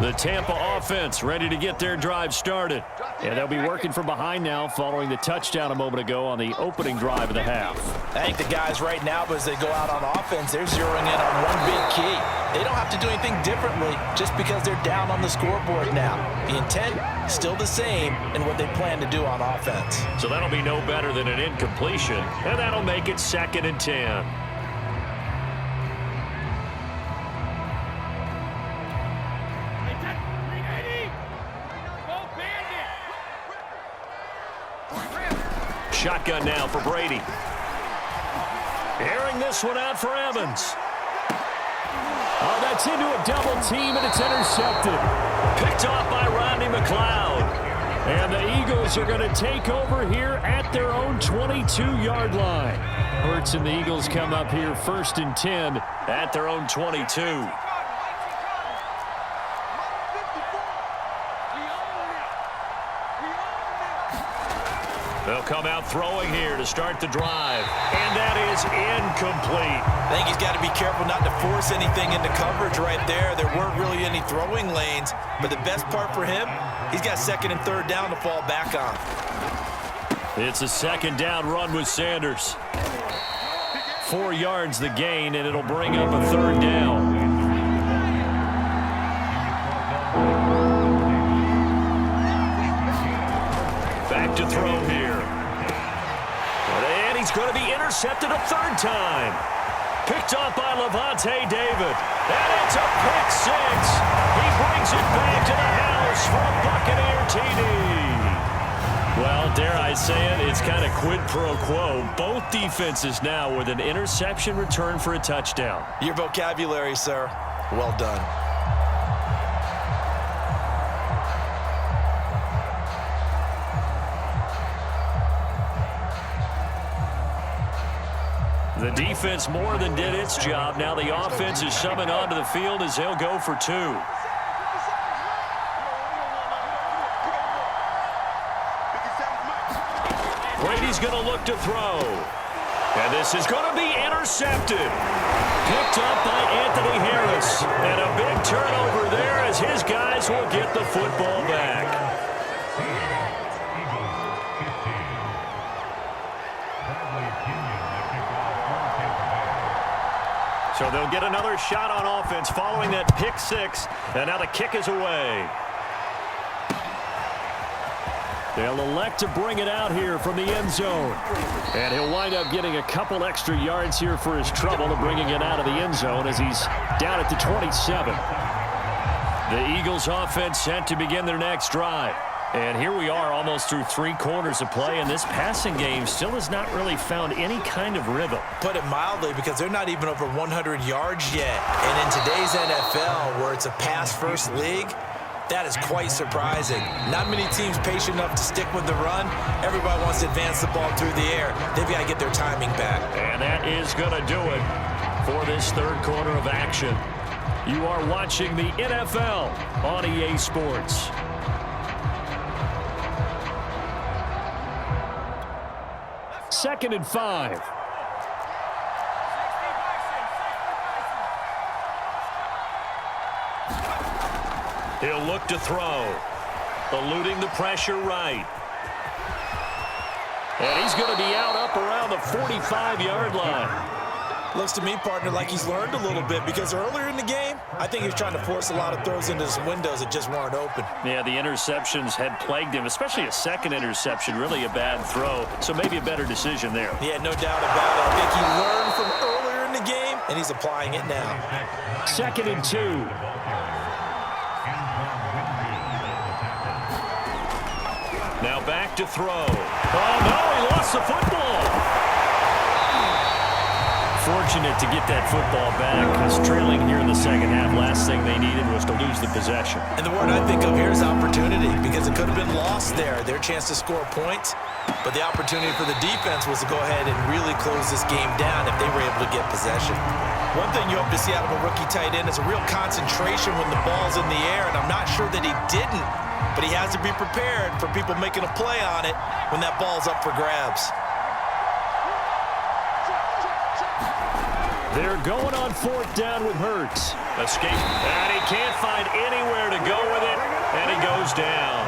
The Tampa offense ready to get their drive started. And they'll be working from behind now following the touchdown a moment ago on the opening drive of the half. I think the guys right now, as they go out on offense, they're zeroing in on one big key. They don't have to do anything differently just because they're down on the scoreboard now. The intent, still the same in what they plan to do on offense. So that'll be no better than an incompletion, and that'll make it 2nd and 10. Shotgun now for Brady. Airing this one out for Evans. Oh, that's into a double team, and it's intercepted. Picked off by Rodney McLeod. And the Eagles are going to take over here at their own 22-yard line. Hurts and the Eagles come up here 1st and 10 at their own 22. They'll come out throwing here to start the drive. And that is incomplete. I think he's got to be careful not to force anything into coverage right there. There weren't really any throwing lanes. But the best part for him, he's got 2nd and 3rd down to fall back on. It's a 2nd down run with Sanders. 4 yards the gain, and it'll bring up a 3rd down. Back to throw here. And he's going to be intercepted a 3rd time. Picked off by Levante David. And it's a pick 6. He brings it back to the house for a Buccaneer TD. Well, dare I say it, it's kind of quid pro quo. Both defenses now with an interception return for a touchdown. Your vocabulary, sir. Well done. The defense more than did its job. Now the offense is summoned onto the field as they'll go for 2. Brady's going to look to throw. And this is going to be intercepted. Picked up by Anthony Harris. And a big turnover there as his guys will get the football back. So they'll get another shot on offense following that pick 6. And now the kick is away. They'll elect to bring it out here from the end zone. And he'll wind up getting a couple extra yards here for his trouble to bringing it out of the end zone as he's down at the 27. The Eagles offense set to begin their next drive. And here we are almost through 3 quarters of play, and this passing game still has not really found any kind of rhythm. Put it mildly, because they're not even over 100 yards yet. And in today's NFL, where it's a pass-first league, that is quite surprising. Not many teams patient enough to stick with the run. Everybody wants to advance the ball through the air. They've got to get their timing back. And that is going to do it for this 3rd quarter of action. You are watching the NFL on EA Sports. Second and 5. He'll look to throw. Eluding the pressure right. And he's going to be out up around the 45-yard line. Looks to me, partner, like he's learned a little bit, because earlier in the game, I think he was trying to force a lot of throws into some windows that just weren't open. Yeah, the interceptions had plagued him, especially a 2nd interception, really a bad throw. So maybe a better decision there. Yeah, no doubt about it. I think he learned from earlier in the game, and he's applying it now. 2nd and 2. Now back to throw. Oh, no, he lost the football. Fortunate to get that football back, because trailing here in the 2nd half, last thing they needed was to lose the possession. And the word I think of here is opportunity, because it could have been lost there, their chance to score points. But the opportunity for the defense was to go ahead and really close this game down if they were able to get possession. One thing you hope to see out of a rookie tight end is a real concentration when the ball's in the air, and I'm not sure that he didn't, but he has to be prepared for people making a play on it when that ball's up for grabs. They're going on 4th down with Hurts. Escape. And he can't find anywhere to go with it, and he goes down.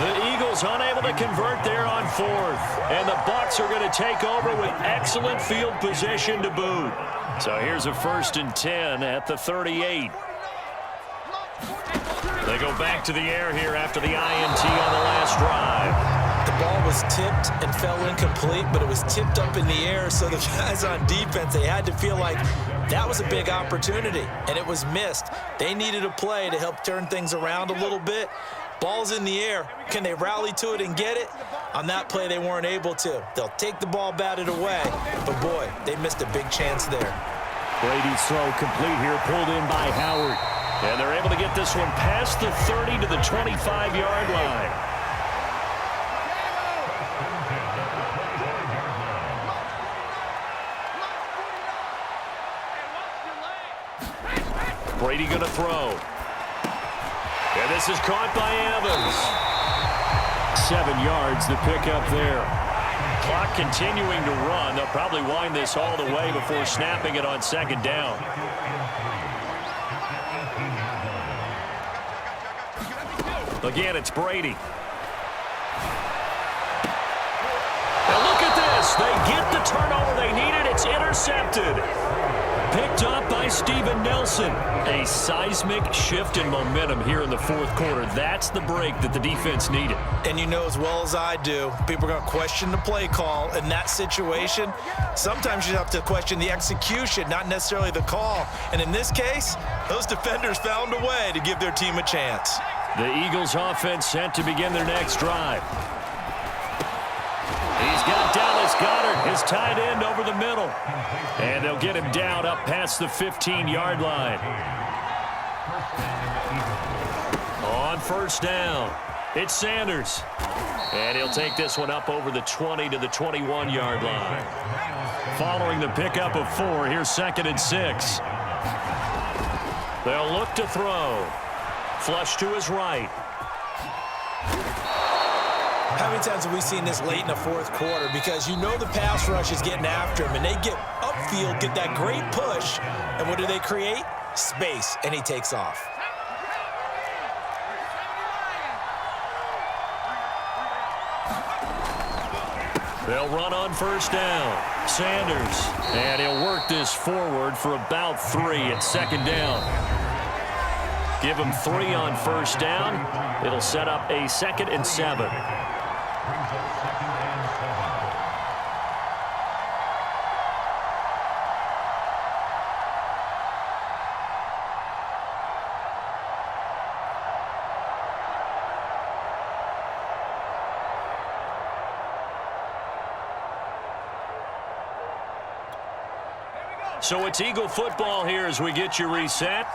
The Eagles unable to convert there on 4th, and the Bucs are going to take over with excellent field position to boot. So here's a 1st and 10 at the 38. They go back to the air here after the INT on the last drive. The ball was tipped and fell incomplete, but it was tipped up in the air, so the guys on defense, they had to feel like that was a big opportunity, and it was missed. They needed a play to help turn things around a little bit. Ball's in the air. Can they rally to it and get it? On that play, they weren't able to. They'll take the ball batted away, but boy, they missed a big chance there. Brady's throw complete here, pulled in by Howard. And they're able to get this one past the 30 to the 25-yard line. Brady going to throw. And this is caught by Evans. 7 yards, the pickup there. Clock continuing to run. They'll probably wind this all the way before snapping it on 2nd down. Again, it's Brady. And look at this. They get the turnover they needed. It's intercepted. Picked up by Steven Nelson. A seismic shift in momentum here in the 4th quarter. That's the break that the defense needed. And you know as well as I do, people are going to question the play call in that situation. Sometimes you have to question the execution, not necessarily the call. And in this case, those defenders found a way to give their team a chance. The Eagles offense set to begin their next drive. He's got Dallas Goedert, his tight end, over the middle. And they'll get him down up past the 15-yard line. On 1st down, it's Sanders. And he'll take this one up over the 20 to the 21-yard line. Following the pickup of 4, here's 2nd and 6. They'll look to throw. Flush to his right. How many times have we seen this late in the 4th quarter? Because you know the pass rush is getting after him, and they get upfield, get that great push, and what do they create? Space, and he takes off. They'll run on 1st down. Sanders, and he'll work this forward for about 3 at 2nd down. Give him 3 on 1st down. It'll set up a 2nd and 7. So it's Eagle football here as we get you reset.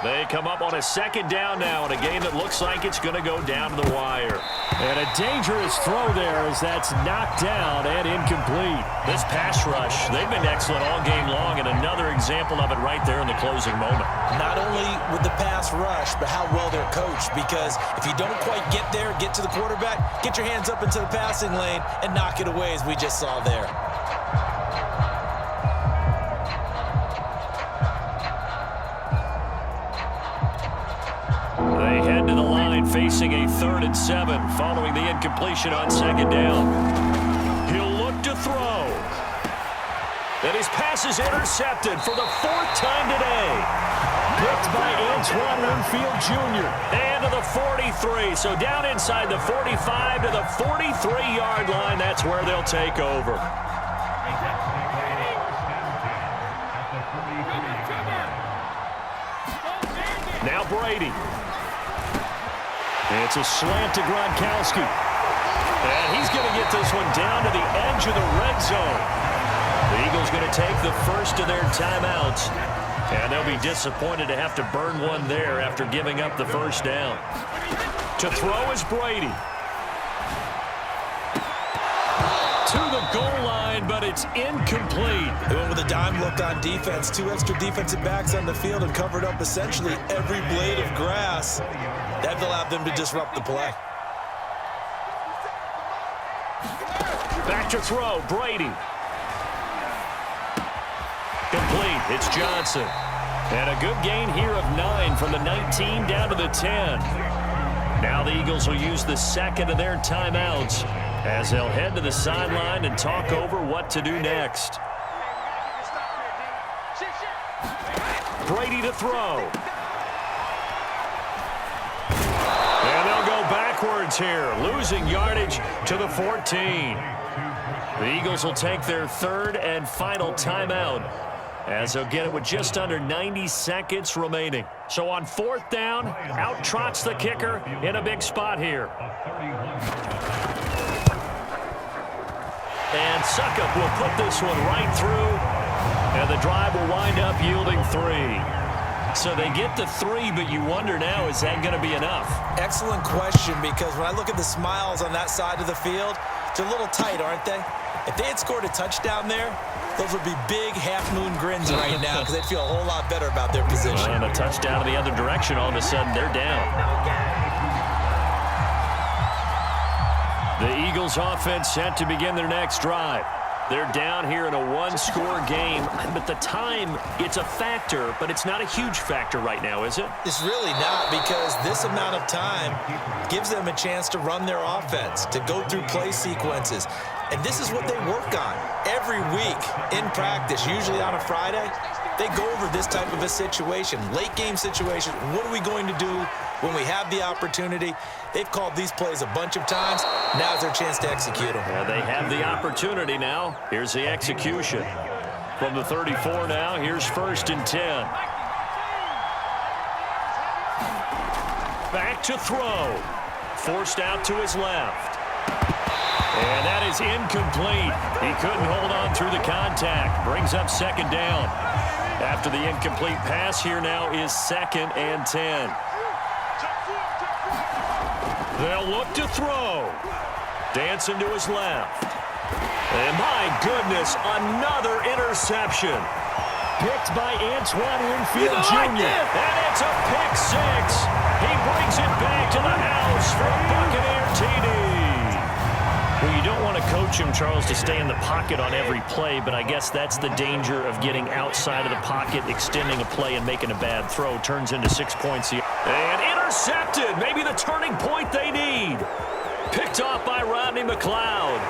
They come up on a 2nd down now in a game that looks like it's going to go down to the wire. And a dangerous throw there as that's knocked down and incomplete. This pass rush, they've been excellent all game long, and another example of it right there in the closing moment. Not only with the pass rush, but how well they're coached, because if you don't quite get there, get to the quarterback, get your hands up into the passing lane and knock it away as we just saw there. Facing a 3rd and 7 following the incompletion on 2nd down. He'll look to throw. And his pass is intercepted for the 4th time today. Picked by Antoine Winfield Jr. And to the 43. So down inside the 45 to the 43-yard line. That's where they'll take over. Now Brady. It's a slant to Gronkowski. And he's going to get this one down to the edge of the red zone. The Eagles going to take the first of their timeouts. And they'll be disappointed to have to burn one there after giving up the 1st down. To throw is Brady. To the goal line, but it's incomplete. They went with a dime look on defense. 2 extra defensive backs on the field and covered up essentially every blade of grass. That allowed them to disrupt the play. Back to throw, Brady. Complete. It's Johnson. And a good gain here of 9 from the 19 down to the 10. Now the Eagles will use the second of their timeouts as they'll head to the sideline and talk over what to do next. Brady to throw. And they'll go backwards here, losing yardage to the 14. The Eagles will take their third and final timeout as they'll get it with just under 90 seconds remaining. So on fourth down, out trots the kicker in a big spot here. And Suckup will put this one right through, and the drive will wind up yielding 3. So they get the 3, but you wonder now, is that going to be enough? Excellent question, because when I look at the smiles on that side of the field, they're a little tight, aren't they? If they had scored a touchdown there, those would be big half-moon grins right now because they'd feel a whole lot better about their position. And a touchdown in the other direction, all of a sudden they're down. The Eagles offense set to begin their next drive. They're down here in a one-score game, but the time, it's a factor, but it's not a huge factor right now, is it? It's really not, because this amount of time gives them a chance to run their offense, to go through play sequences. And this is what they work on every week in practice, usually on a Friday. They go over this type of a situation, late game situation. What are we going to do when we have the opportunity? They've called these plays a bunch of times. Now's their chance to execute them. Yeah, they have the opportunity now. Here's the execution. From the 34 now, here's 1st and 10. Back to throw. Forced out to his left. And that is incomplete. He couldn't hold on through the contact. Brings up 2nd down. After the incomplete pass, here now is 2nd and 10. They'll look to throw. Dancing to his left. And my goodness, another interception. Picked by Antoine Winfield Jr. And it's a pick 6. He brings it back to the house for a Buccaneer TD. Well, you don't want to coach him, Charles, to stay in the pocket on every play, but I guess that's the danger of getting outside of the pocket, extending a play, and making a bad throw. Turns into 6 points here. And intercepted. Maybe the turning point they need. Picked off by Rodney McLeod.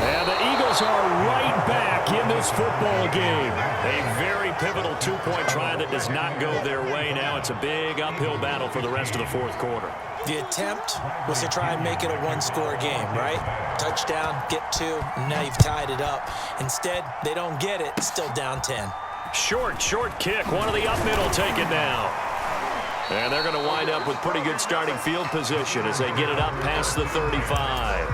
And the Eagles are right back in this football game. A very pivotal 2-point try that does not go their way. Now it's a big uphill battle for the rest of the fourth quarter. The attempt was to try and make it a one-score game, right? Touchdown, get 2, and now you've tied it up. Instead, they don't get it, still down 10. Short kick. One of the up middle take it now. And they're going to wind up with pretty good starting field position as they get it up past the 35.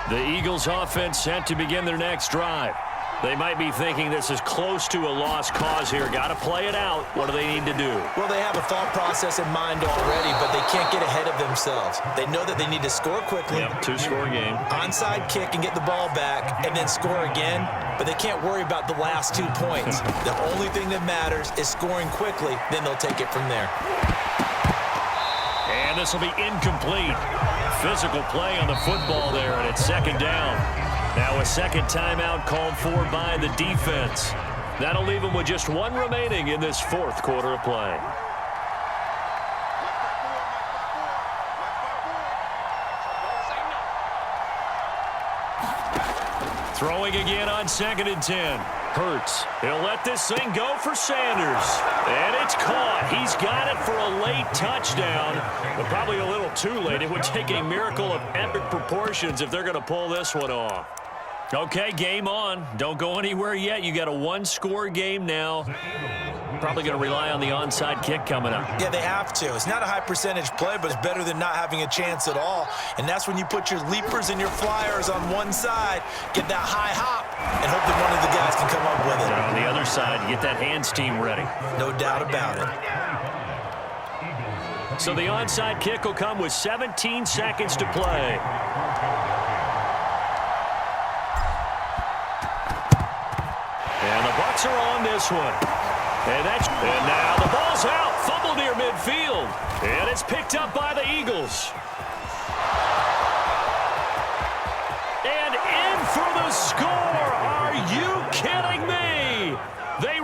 The Eagles offense set to begin their next drive. They might be thinking this is close to a lost cause here. Got to play it out. What do they need to do? Well, they have a thought process in mind already, but they can't get ahead of themselves. They know that they need to score quickly. Yep, 2-score game. Onside kick and get the ball back and then score again, but they can't worry about the last 2 points. The only thing that matters is scoring quickly, then they'll take it from there. And this will be incomplete. Physical play on the football there, and it's 2nd down. Now a second timeout called for by the defense. That'll leave them with just 1 remaining in this fourth quarter of play. Throwing again on 2nd and 10. Hurts. He'll let this thing go for Sanders. And it's caught. He's got it for a late touchdown, but probably a little too late. It would take a miracle of epic proportions if they're going to pull this one off. Okay, game on. Don't go anywhere yet. You got a 1-score game now. Probably going to rely on the onside kick coming up. Yeah, they have to. It's not a high percentage play, but it's better than not having a chance at all. And that's when you put your leapers and your flyers on one side, get that high hop, and hope that one of the guys can come up with it. And on the other side, get that hands team ready. No doubt about it. So the onside kick will come with 17 seconds to play. And the Bucs are on this one. And now the ball's out. Fumble near midfield. And it's picked up by the Eagles. And in for the score. Are you kidding me? They